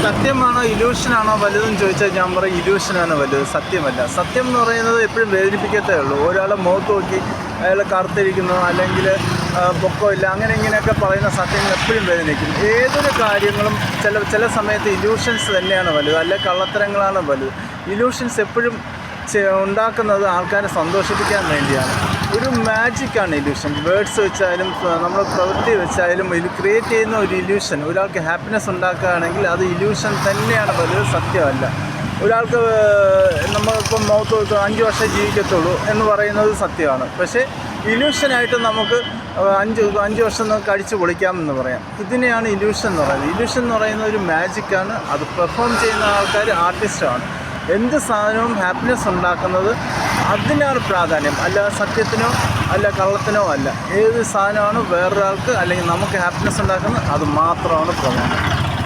സത്യമാണോ ഇല്യൂഷനാണോ വലുതെന്ന് ചോദിച്ചാൽ ഞാൻ പറയും ഇല്യൂഷനാണ് വലുത്, സത്യമല്ല. സത്യം എന്ന് പറയുന്നത് എപ്പോഴും വേദനിപ്പിക്കത്തേ ഉള്ളൂ. ഒരാളെ മുഖത്ത് നോക്കി അയാൾ കറുത്തിരിക്കുന്നു അല്ലെങ്കിൽ പൊക്കമില്ല അങ്ങനെ ഇങ്ങനെയൊക്കെ പറയുന്ന സത്യങ്ങൾ എപ്പോഴും വേദനിക്കും. ഏതൊരു കാര്യങ്ങളും ചില സമയത്ത് ഇല്യൂഷൻസ് തന്നെയാണ് വലുത്, അല്ലെ കള്ളത്തരങ്ങളാണ് വലുത്. ഇല്യൂഷൻസ് എപ്പോഴും ഉണ്ടാക്കുന്നത് ആൾക്കാരെ സന്തോഷിപ്പിക്കാൻ വേണ്ടിയാണ്. ഒരു മാജിക്കാണ് ഇല്യൂഷൻ. വേർഡ്സ് വെച്ചാലും നമ്മൾ പ്രവൃത്തി വെച്ചാലും ഇത് ക്രിയേറ്റ് ചെയ്യുന്ന ഒരു ഇല്യൂഷൻ ഒരാൾക്ക് ഹാപ്പിനെസ് ഉണ്ടാക്കുകയാണെങ്കിൽ അത് ഇല്യൂഷൻ തന്നെയാണ് വലുത്, സത്യമല്ല. ഒരാൾക്ക് നമ്മളിപ്പം മൗത്ത് 5 വർഷം ജീവിക്കത്തുള്ളൂ എന്ന് പറയുന്നത് സത്യമാണ്. പക്ഷേ ഇല്യൂഷനായിട്ട് നമുക്ക് 5 വർഷം നമുക്ക് അടിച്ചു പൊളിക്കാമെന്ന് പറയാം. ഇതിനെയാണ് ഇല്യൂഷൻ എന്ന് പറയുന്നത്. ഇല്യൂഷൻ എന്ന് പറയുന്ന ഒരു മാജിക്കാണ്. അത് പെർഫോം ചെയ്യുന്ന ആൾക്കാർ ആർട്ടിസ്റ്റാണ്. എന്ത് സാധനവും ഹാപ്പിനെസ് ഉണ്ടാക്കുന്നത് അതിനാണ് പ്രാധാന്യം, അല്ല സത്യത്തിനോ അല്ല കള്ളത്തിനോ അല്ല. ഏത് സാധനമാണ് വേറൊരാൾക്ക് അല്ലെങ്കിൽ നമുക്ക് ഹാപ്പിനെസ് ഉണ്ടാക്കുന്നത് അത് മാത്രമാണ് പ്രധാനം.